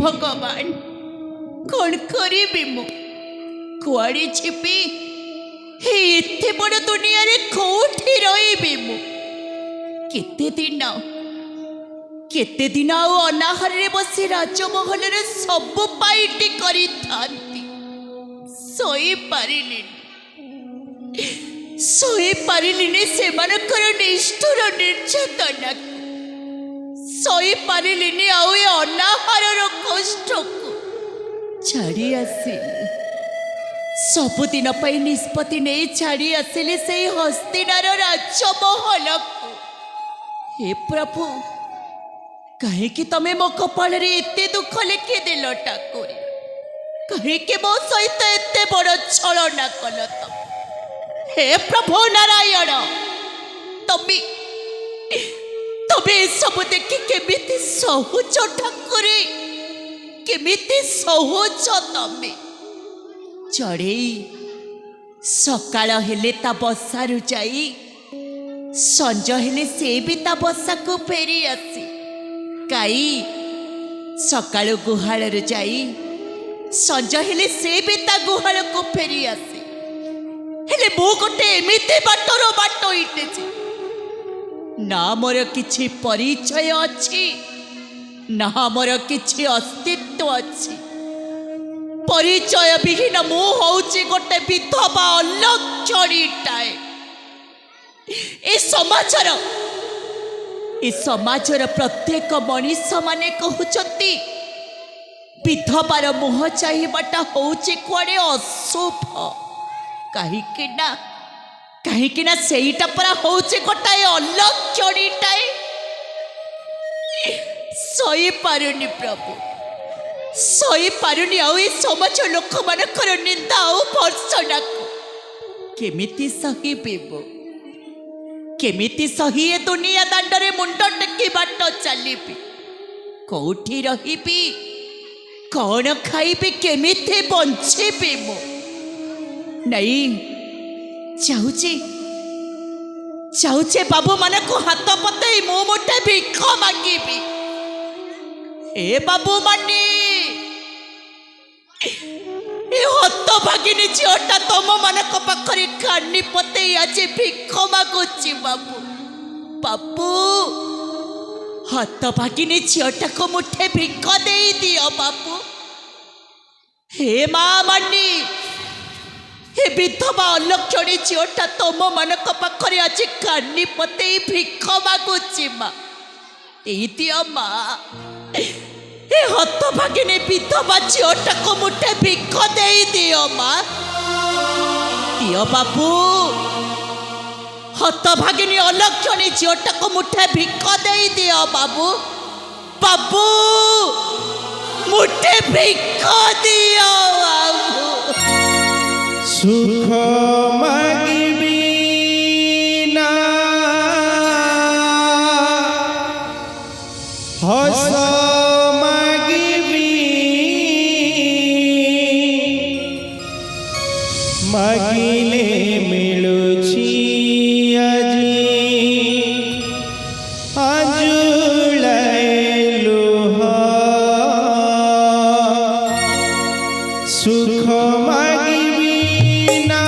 भगवान कौन करी मु कुआड़े छिपी एते बड़ दुनिया रे कोठी रही मु केते दिन अनाहार रे बसी राजमहल रे सब पाइटी करी थांती सोई पारिलिनी से मानकर निष्ठुर निर्यातना सोई पारिलिनी आउ ए अनाहार कष्ट को छाड़ी आसिली सबुदिन निष्पत्ति नहीं छाड़ी आसिली से हस्तिनार राजमहल को हे प्रभु कहीं तमें मो कपाल रे एते दुख लिखि देल ठाकुर कहीं मो सहित एते बड़ छलना कल तम हे प्रभु नारायण तमे तमे सब देखि केमिति सहुच ठाकुर केमिति सहुच तमे चढ़ई सकाळ हेले ता बसारु जाई संज हेले से भी ता बसा को फेरी आसी काई सकाळ गुहाल जाई संज हेले से भी ता गुहाल को फेरी आसी हेले मो गोटे एमिति बाटर बाट इटेछि ना मोर किछि परिचय अछि ना मोर किछि अस्तित्व अछि परिचय विहीन मु होउछि गोटे विधवा अलक्षणीटाए ए समाजर प्रत्येक मनीष माने कहउछंती विधवार मुह चाहिबाटा होउछि कुआडे अशुभ कहीं ना सेईटा परा होउछि गोटाए अलक्षणीटाए सही पारुनी प्रभु सही पारुनी आउ ए समाज लोक मानकर निंदा आउ भर्सना केमिति सही बेबो केमिति सही ए दुनिया दांडरे मुंड टेकी बाट चलीबी कोठी रहीबी कौन खाइबी केमिति बंचीबी मो नहीं चाहूचे बाबू माने को हाथ पतई मु मुठे भिख मांगीबी ए बाबू मानी ए हत भागिनी झीटा तुम मान पाखरे कानी पते आज भिख मागुची बाबू बाबू हत भागिनी झीटा को मुठे भिख दे दियो बाबू हे माँ मानी हे विधवा अलक्षणी झीटा तुम मान पाखरे आज कानी पते भिख मागुची माँ दियो माँ ए हत भागिनी विधवा झीटा को मुठे भिख दे दियो माँ दियो बाबू हत भागिनी अलक्षणी झीटा को मुठे भिख दे दियो बाबू बाबू मुठे भिख दियो बाबू सुख मागिबी ना हस मागिले मिलुछि आजुलाए लुहा सुख मागिबी ना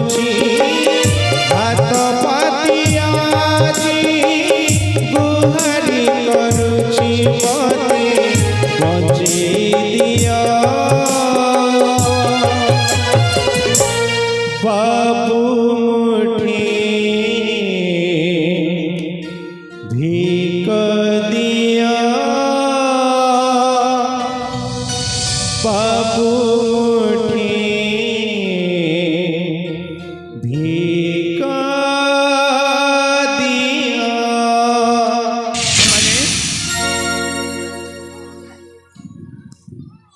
କରୁଛି ହାତ ପାତି ଆଜି ଗୁହାରି କରୁଛି ମତେ ବଞ୍ଚେଇ ଦିଅ ବାବୁ ମୁଠି ଭିକ ଦିଅ ବାବୁ ମୁଠି ଭିକ ଦିଅ।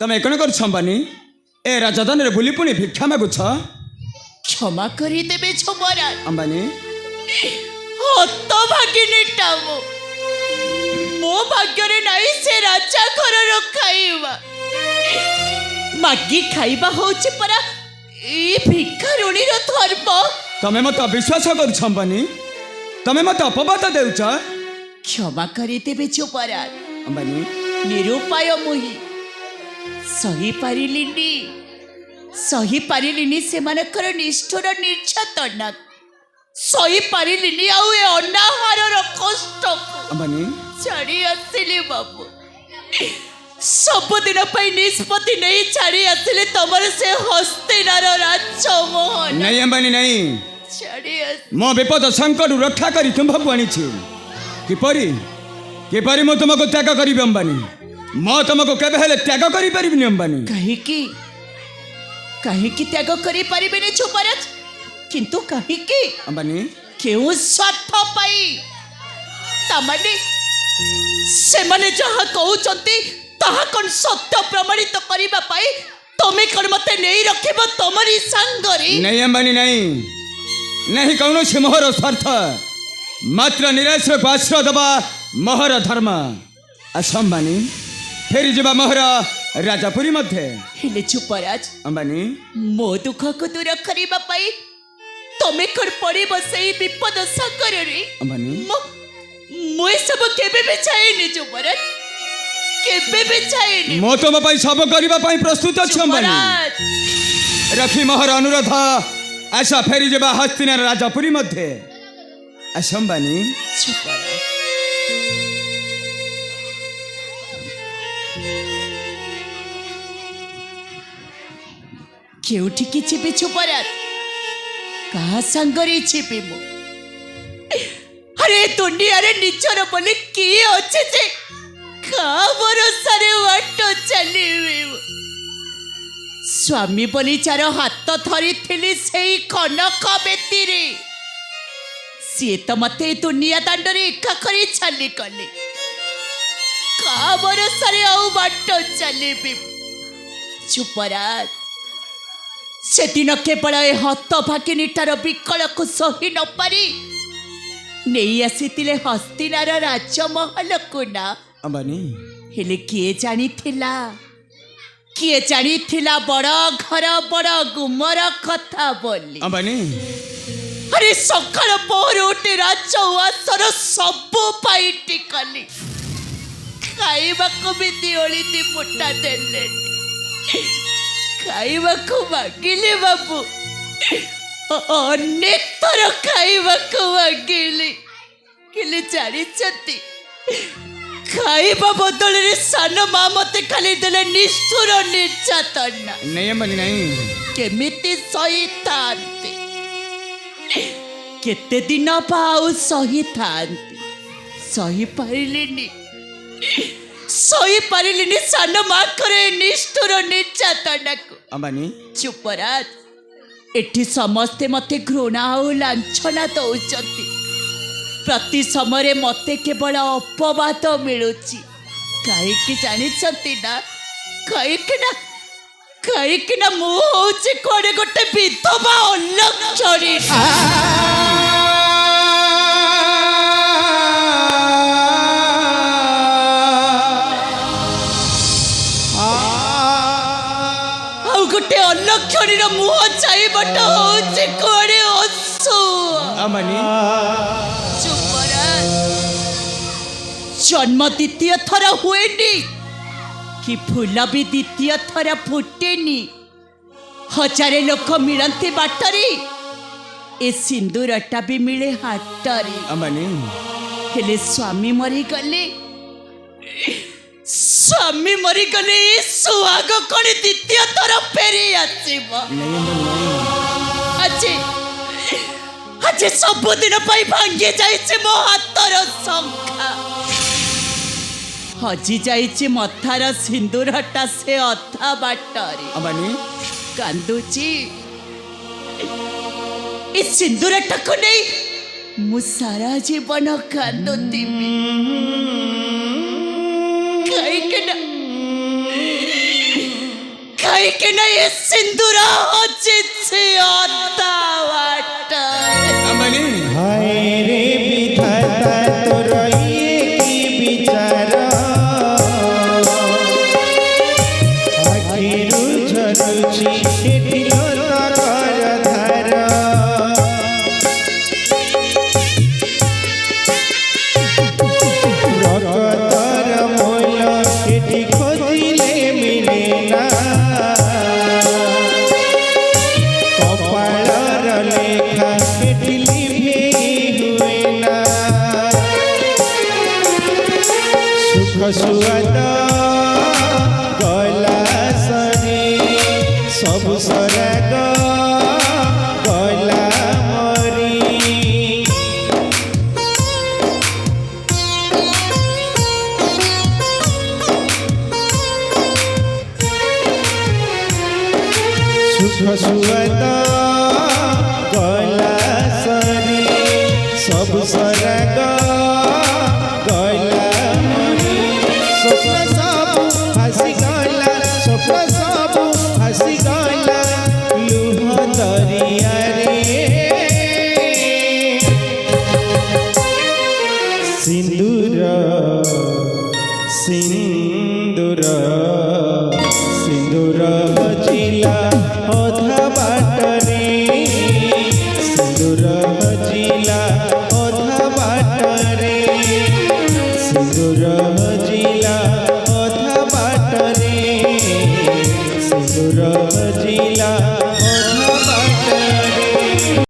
ତମେ କ'ଣ କରୁଛ ଅମ୍ବାନୀ? ଏ ରାଜଧାନୀରେ ବୁଲି ପୁଣି ଭିକ୍ଷା ମାଗୁଛ? ক্ষমা କରିଦେବେ ଯୁବରାଜ। ଅମ୍ବାନୀ ହତଭାଗିନୀଟା ମୋ ଭାଗ୍ୟରେ ନାହିଁ ସେ ରାଜା ଘରର ଖାଇବା। ମାଗି ଖାଇବା ହଉଛି ପରା ଏଇ ଭିକ୍ଷାରୁଣୀର ଧର୍ମ। ତମେ ମତେ ଅବିଶ୍ୱାସ କରୁଛ ଅମ୍ବାନୀ? ତମେ ମତେ ଅପବାଦ ଦେଉଛ? କ୍ଷମା କରିଦେବେ ଯୁବରାଜ। ଅମ୍ବାନୀ ନିରୁପାୟ ମୁହିଁ ସହିପାରିଲିନି ସେମାନଙ୍କର ନିଷ୍ଠୁର ନିର୍ଯାତନା। ସହିପାରିଲିନି ଆଉ ଏ ଅନାହାରର କଷ୍ଟକୁ ଅମ୍ବାନୀ ଛାଡ଼ି ଆସିଲି ବାବୁ। ସବୁଦିନ ପାଇଁ ନିଷ୍ପତ୍ତି ନେଇ ଛାଡ଼ି ଆସିଲି ତମର ସେ ହସ୍ତିନାର ରାଜମହଲ। ନାଇଁ ଅମ୍ବାନୀ ନାଇଁ, ଛାଡ଼ି ଆସିଲି ମୋ ବିପଦ ସଙ୍କଟରୁ ରକ୍ଷା କରି ତୁମ୍ଭକୁ ଆଣିଛି। କିପରି କିପରି ମୁଁ ତୁମକୁ ତ୍ୟାଗ କରିବି ଅମ୍ବାନୀ? ମୁଁ ତୁମକୁ କେବେ ହେଲେ ତ୍ୟାଗ କରିପାରିବିନି ଅମ୍ବାନୀ। କାହିଁକି କାହିଁକି ତ୍ୟାଗ କରିପାରିବେନି ଯୁବରାଜ? କିନ୍ତୁ କାହିଁକି? ଅମ୍ବାନୀ କେଉଁ ସ୍ୱାର୍ଥ ପାଇଁ? ତାମାନେ ସେମାନେ ଯାହା କହୁଛନ୍ତି ତାହା କ'ଣ ସତ୍ୟ ପ୍ରମାଣିତ କରିବା ପାଇଁ ତମେ କ'ଣ ମତେ ନେଇ ରଖିବ ତମରି ସାଙ୍ଗରେ? ନାଇଁ ଅମ୍ବାନୀ ନାଇଁ, ନାହିଁ କୌଣସି ମୋହର ସ୍ୱାର୍ଥ, ମାତ୍ର ନିରାଶ୍ରୟକୁ ଆଶ୍ରୟ ଦେବା ମୋହର ଧର୍ମ। ଆସ ଅମ୍ବାନୀ ଫେରିଯିବା ମୋହର ରାଜାପୁରୀ ମଧ୍ୟରେ। ହେଲେ ଯୁବରାଜ ଅମ୍ବାନୀ ମୋ ଦୁଃଖକୁ ଦୂର କରିବା ପାଇଁ ତମେ କ'ଣ ପଡ଼ିବ ସେଇ ବିପଦ ସାଗରରେ? ଅମ୍ବାନୀ ମୁଁ ଏସବୁ କେବେ ବି ଚାହେଁନି ଯୁବରାଜ, କେବେ ବି ଚାହେଁନି। ମୁଁ ତୁମ ପାଇଁ ସବୁ କରିବା ପାଇଁ ପ୍ରସ୍ତୁତ ଅଛି ଅମ୍ବାନୀ। ଯୁବରାଜ ରଖି ମୋହର ଅନୁରୋଧ, ଆସ ଫେରିଯିବା ହସ୍ତିନାର ରାଜାପୁରୀ ମଧ୍ୟରେ। ଆସ ଅମ୍ବାନୀ ଯୁବରାଜ କେଉଠିକି ଯିବି ଯୁବରାଜ? କାହା ସାଙ୍ଗରେ ଯିବି ମୁଁ? ଆରେ ଦୁନିଆରେ ନିଜର ବୋଲି କିଏ ଅଛି ଯେ କାହା ଭରସାରେ ବାଟ ଚାଲିବି? ସ୍ୱାମୀ ବୋଲି ଯାର ହାତ ଧରିଥିଲି ସେଇ କନକ ବେତିରେ, ସିଏ ତ ମତେ ଦୁନିଆ ଦାଣ୍ଡରେ ଏକା କରି ଚାଲିଗଲେ। କାହା ଭରସାରେ ଆଉ ବାଟ ଚାଲିବି? ଯୁବରାଜ ସେଦିନ କେବଳ ଏ ହତଭାଗିନୀଟାର ବିକଳକୁ ସହି ନ ପାରି ନେଇ ଆସିଥିଲେ ହସ୍ତିନାର ରାଜମହଲକୁ ନା? ଅମ୍ବାନୀ ହେଲେ କିଏ ଜାଣିଥିଲା ବଡ଼ ଘର ବଡ଼ ଗୁମର କଥା ବୋଲି? ଅମ୍ବାନୀ ଆରେ ସକାଳ ପହରୁ ଉଠି ରାଜ ଉଆସର ସବୁ ପାଇଟି କଲି, ଖାଇବାକୁ ବି ଦିଓଳି ଦି ମୁଠା ଦେଲେନି। ଖାଇବାକୁ ମାଗିଲି ବାବୁ, ଅନେକ ଥର ଖାଇବାକୁ ମାଗିଲି, ହେଲେ ଜାଣିଛନ୍ତି ଖାଇବା ବଦଳରେ ସାନ ମା ମତେ ଖାଲି ଦେଲେ ନିଷ୍ଠୁର ନିର୍ଯାତନା। ନାଇଁ ଅମ୍ବାନୀ ନାଇଁ, କେମିତି ସହିଥାନ୍ତି? କେତେ ଦିନ ବା ଆଉ ସହିଥାନ୍ତି? ସହିପାରିଲିନି ସାନ ମାଙ୍କର ଏ ନିଷ୍ଠୁର ନିର୍ଯାତନାକୁ। ଅମ୍ବାନୀ ଯୁବରାଜ ଏଠି ସମସ୍ତେ ମତେ ଘୃଣା ଆଉ ଲାଞ୍ଛନା ଦଉଛନ୍ତି। ପ୍ରତି ସମୟରେ ମତେ କେବଳ ଅପବାଦ ମିଳୁଛି। କାହିଁକି ଜାଣିଛନ୍ତି ନା? କାହିଁକି ନା ମୁଁ ହଉଛି କୁଆଡ଼େ ଗୋଟେ ବିଧବା ଅଲକ୍ଷଣୀ। ଆଉ ଗୋଟେ ଅଲକ୍ଷଣୀର ମୁହଁ ଚାହିଁବାଟା ହଉଛି କୁଆଡ଼େ ଅସୁର। ଅମ୍ବାନୀ ଜନ୍ମ ଦ୍ୱିତୀୟ ଥର ହୁଏନି କି ଫୁଲ ବି ଦ୍ୱିତୀୟ ଥର ଫୁଟେନି। ହଜାରେ ଲୋକ ମିଳନ୍ତି ବାଟରେ, ଏ ସିନ୍ଦୁରଟା ବି ମିଳେ ହାଟରେ। ଅମ୍ବାନୀ ହେଲେ ସ୍ୱାମୀ ମରିଗଲେ, ସ୍ୱାମୀ ମରିଗଲେ ଏ ସୁହାଗ କଣ ଦ୍ୱିତୀୟ ଥର ଫେରି ଆସିବ? ନାଇଁ ଅମ୍ବାନୀ ନାଇଁ। ଆଜି ଆଜି ସବୁଦିନ ପାଇଁ ଭାଙ୍ଗି ଯାଇଛି ମୋ ହାତର ଶଙ୍ଖା, ହଜି ଯାଇଛି ମଥାର ସିନ୍ଦୁରଟା ସେ ଅଧା ବାଟରେ। ଅମ୍ବାନୀ କାନ୍ଦୁଛି ଏ ସିନ୍ଦୁରଟାକୁ ନେଇ ମୁଁ ସାରା ଜୀବନ କାନ୍ଦୁଥିବି, କାହିଁକିନା ଏ ସିନ୍ଦୁର ହଜିଛି ଅଧା ବାଟରେ। ଅମ୍ବାନୀ हाय रे विधाता तोर ये की विचार आखिरु झरुची एठिलो तकर धार रगतर मोल एठि खोजिले मिलेना कपाळर लेखा एठि लिभि हुएना सुख सुवाद